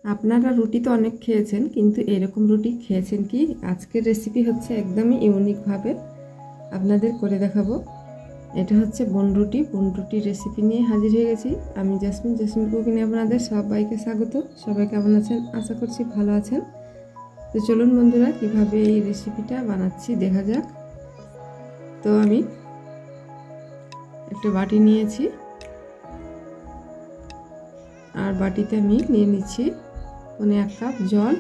আপনারা রুটি তো অনেক খেয়েছেন, কিন্তু এরকম রুটি খেয়েছেন কি? আজকের রেসিপি হচ্ছে একদমই ইউনিকভাবে আপনাদের করে দেখাবো। এটা হচ্ছে বনরুটি রেসিপি নিয়ে হাজির হয়ে গেছি। আমি জেসমিন কুকিংয়ে আপনাদের সবাইকে স্বাগত। সবাই কেমন আছেন? আশা করছি ভালো আছেন। তো চলুন বন্ধুরা, কিভাবে এই রেসিপিটা বানাচ্ছি দেখা যাক। তো আমি একটা বাটি নিয়েছি, আর বাটিতে আমি নিয়ে নিচ্ছি 1 কাপ জল,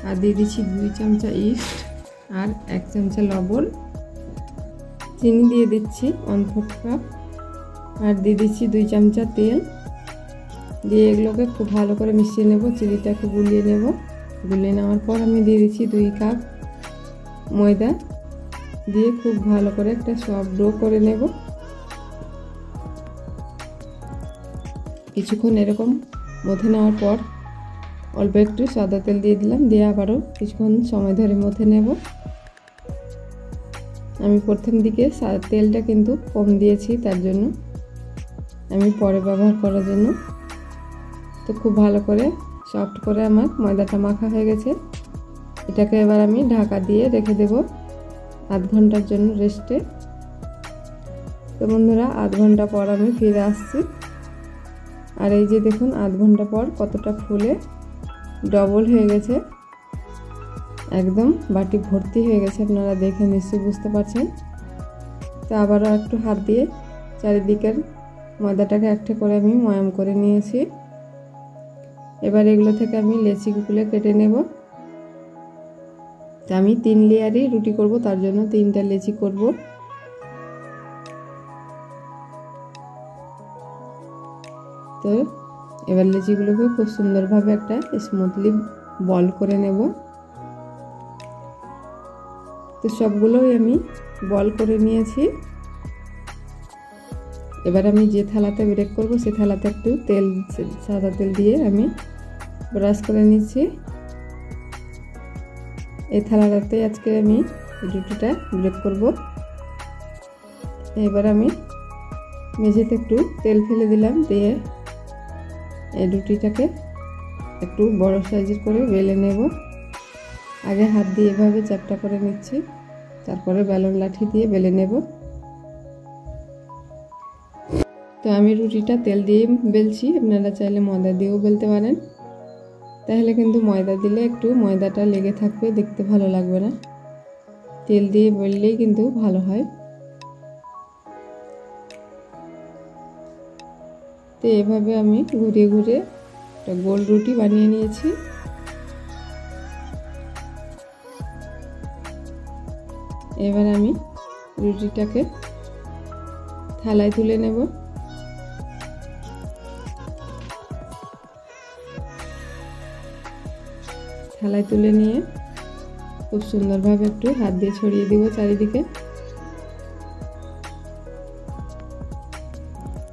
আর দিয়ে দিচ্ছি 2 চামচা ইস্ট, আর 1 চামচা লবণ। চিনি দিয়ে দিচ্ছি 1/4 কাপ, আর দিয়ে দিচ্ছি 2 চামচা তেল। দিয়ে এগুলোকে খুব ভালো করে মিশিয়ে নেব, চিনিটাকে গুলিয়ে নেব। গুলিয়ে নেওয়ার পর আমি দিয়ে দিচ্ছি 2 কাপ ময়দা, দিয়ে খুব ভালো করে একটা সফট ডো করে নেব। কিছুক্ষণ এরকম মথে নেওয়ার পর অল্প একটু সাদা তেল দিয়ে দিলাম, দিয়ে আবারও কিছুক্ষণ সময় ধরে মথে নেব। আমি প্রথম দিকে তেলটা কিন্তু কম দিয়েছি, তার জন্য আমি পরে ব্যবহার করার জন্য। তো খুব ভালো করে সফট করে আমার ময়দাটা মাখা হয়ে গেছে। এটাকে এবার আমি ঢাকা দিয়ে রেখে দেব আধ ঘন্টার জন্য রেস্টে। তো বন্ধুরা, আধ ঘন্টা পর আমি ফিরে আসছি, আর এই যে দেখুন আধ ঘন্টা পর কতটা ফুলে ডবল হয়ে গেছে, একদম বাটি ভর্তি হয়ে গেছে। আপনারা দেখে নিশ্চয়ই বুঝতে পারছেন। তো আবারও একটু হাত দিয়ে চারিদিকের ময়দাটাকে একটা করে আমি ময়াম করে নিয়েছি। এবার এগুলো থেকে আমি লেচিগুলো কেটে নেব। তো আমি 3 লেয়ারই রুটি করব, তার জন্য 3টা লেচি করব। তো এবার লেচিগুলোকে খুব সুন্দরভাবে একটা স্মুথলি বল করে নেব। তো সবগুলোই আমি বল করে নিয়েছি। এবার আমি যে থালাতে ব্রেক করব সেই থালাতে একটু তেল, সাদা তেল দিয়ে আমি ব্রাশ করে নিচ্ছি। এই থালাটাতে আজকে আমি রুটিটা ব্রেক করব। এবার আমি মেঝেতে একটু তেল ফেলে দিলাম, দিয়ে এই রুটিটাকে একটু বড় সাইজের করে বেলে নেব। আগে হাত দিয়ে এভাবে চ্যাপটা করে নিচ্ছি, তারপরে বেলন লাঠি দিয়ে বেলে নেব। তো আমি রুটিটা তেল দিয়ে বেলছি, আপনারা চাইলে ময়দা দিয়েও বেলতে পারেন। তাহলে কিন্তু ময়দা দিলে একটু ময়দাটা লেগে থাকবে, দেখতে ভালো লাগবে না। তেল দিয়ে বেললেই কিন্তু ভালো হয়। তো এভাবে আমি ঘুরিয়ে ঘুরিয়ে একটা গোল রুটি বানিয়ে নিয়েছি। এবার আমি রুটিটাকে থালায় তুলে নেব। থালায় তুলে নিয়ে খুব সুন্দরভাবে একটু হাত দিয়ে ছড়িয়ে দিব চারিদিকে।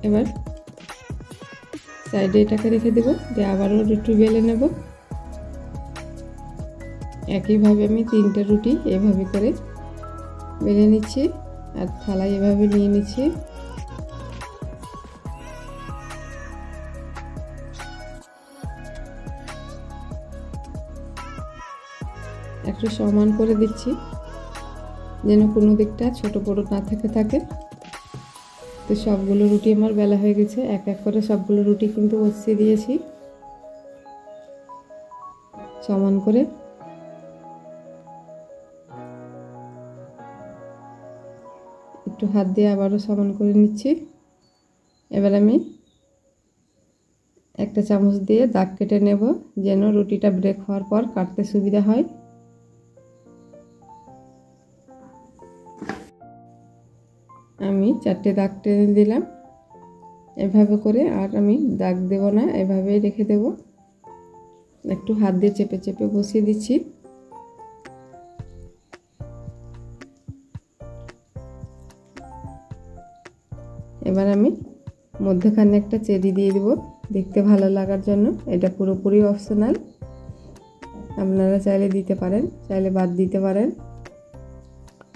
এবার সাইডে এটাকে রেখে দেব, দিয়ে আবারও রুটি বেলে নেব। একইভাবে আমি 3টে রুটি এভাবে করে বেলে নিচ্ছি, আর থালায় এভাবে নিয়ে নিচ্ছি। একটু সমান করে দিচ্ছি, যেন কোনো দিকটা ছোট বড় না থাকে। তো সবগুলো রুটি আমার বেলা হয়ে গেছে, এক এক করে সবগুলো রুটি কিন্তু বসিয়ে দিয়েছি সমান করে। একটু হাত দিয়ে আবারও সমান করে নিচ্ছি। এবার আমি একটা চামচ দিয়ে দাগ কেটে নেব, যেন রুটিটা ব্রেক হওয়ার পর কাটতে সুবিধা হয়। আমি 4টে দাগ টেনে দিলাম এভাবে করে, আর আমি দাগ দেব না, এভাবেই রেখে দেব। একটু হাত দিয়ে চেপে চেপে বসিয়ে দিচ্ছি। এবার আমি মধ্যখানে একটা চেরি দিয়ে দেব, দেখতে ভালো লাগার জন্য। এটা পুরোপুরি অপশনাল, আপনারা চাইলে দিতে পারেন, চাইলে বাদ দিতে পারেন।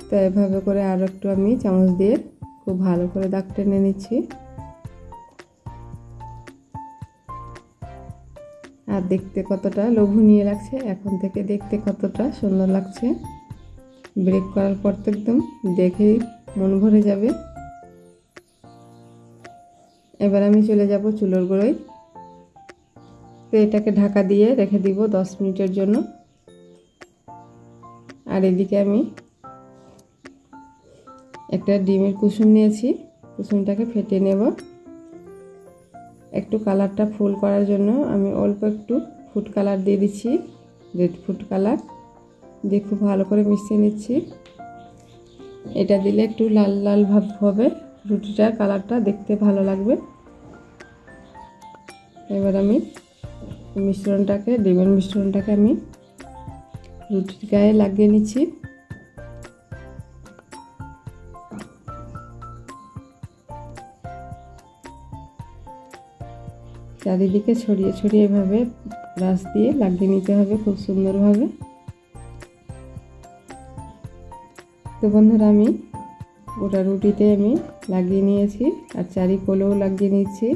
তো এভাবে করে আরও একটু আমি চামচ দিয়ে খুব ভালো করে দাগ টেনে নিচ্ছি। আর দেখতে কতটা লোভনীয় লাগছে, এখন থেকে দেখতে কতটা সুন্দর লাগছে। ব্রেক করার পর তো একদম দেখেই মন ভরে যাবে। এবার আমি চলে যাব চুলোর গোড়ায়। তো এটাকে ঢাকা দিয়ে রেখে দিব 10 মিনিটের জন্য। আর এদিকে আমি একটা ডিমের কুসুম নিয়েছি, কুসুমটাকে ফেটে নেব। একটু কালারটা ফুল করার জন্য আমি অল্প একটু ফুড কালার দিয়ে দিচ্ছি, রেড ফুড কালার দিয়ে খুব ভালো করে মিশিয়ে নিচ্ছি। এটা দিলে একটু লাল লাল ভাব হবে, রুটিটার কালারটা দেখতে ভালো লাগবে। এবার আমি মিশ্রণটাকে, ডিমের মিশ্রণটাকে আমি রুটির গায়ে লাগিয়ে নিচ্ছি। চারিদিকে ছড়িয়ে ছড়িয়ে এভাবে ব্রাশ দিয়ে লাগিয়ে নিতে হবে খুব সুন্দরভাবে। তো বন্ধুরা আমি গোটা রুটিতে আমি লাগিয়ে নিয়েছি, আর চারিকোলেও লাগিয়ে নিচ্ছি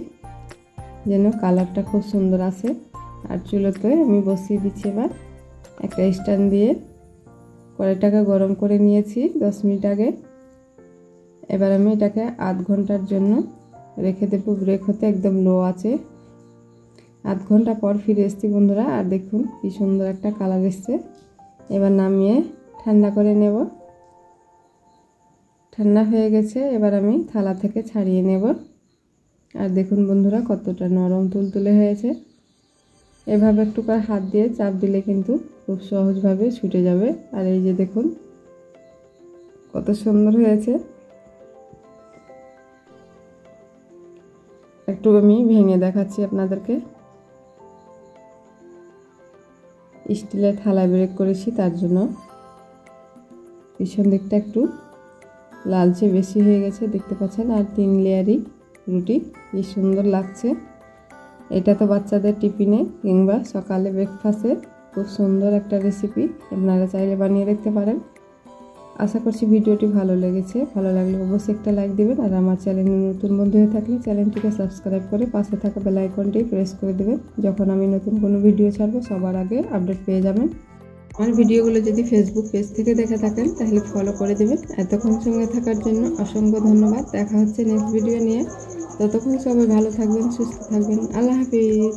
যেন কালারটা খুব সুন্দর আসে। আর চুলোতে আমি বসিয়ে দিচ্ছি এবার একটা স্ট্যান্ড দিয়ে। কড়াইটাকে গরম করে নিয়েছি 10 মিনিট আগে। এবার আমি এটাকে আধ ঘন্টার জন্য রেখে দেবো ব্রেক হতে, একদম লো আছে। আধ ঘন্টা পর ফিরে এসেছি বন্ধুরা, আর দেখুন কি সুন্দর একটা কালার এসছে। এবার নামিয়ে ঠান্ডা করে নেব। ঠান্ডা হয়ে গেছে, এবার আমি থালা থেকে ছাড়িয়ে নেব। আর দেখুন বন্ধুরা কতটা নরম তুলতুলে হয়েছে। এভাবে একটু করে হাত দিয়ে চাপ দিলে কিন্তু খুব সহজভাবে ছুটে যাবে। আর এই যে দেখুন কত সুন্দর হয়েছে। একটু আমি ভেঙে দেখাচ্ছি আপনাদেরকে। স্টিলের থালা ব্রেক করেছি, তার জন্য পিছন দিকটা একটু লালচে বেশি হয়ে গেছে, দেখতে পাচ্ছেন। আর 3 লেয়ারই রুটি, কি সুন্দর লাগছে। এটা তো বাচ্চাদের টিফিনে কিংবা সকালে ব্রেকফাস্টে খুব সুন্দর একটা রেসিপি, আপনারা চাইলে বানিয়ে দেখতে পারেন। আশা করছি ভিডিওটি ভালো লেগেছে। ভালো লাগলে অবশ্যই একটা লাইক দেবেন, আর আমার চ্যানেলে নতুন বন্ধু হয়ে থাকলে চ্যানেলটিকে সাবস্ক্রাইব করে পাশে থাকা বেল আইকনটি প্রেস করে দেবেন। যখন আমি নতুন কোনো ভিডিও ছাড়বো সবার আগে আপডেট পেয়ে যাবেন। আমার ভিডিওগুলো যদি ফেসবুক পেজ থেকে দেখে থাকেন তাহলে ফলো করে দেবেন। এতক্ষণ সঙ্গে থাকার জন্য অসংখ্য ধন্যবাদ। দেখা হচ্ছে নেক্সট ভিডিও নিয়ে। ততক্ষণ সবাই ভালো থাকবেন, সুস্থ থাকবেন। আল্লাহ হাফিজ।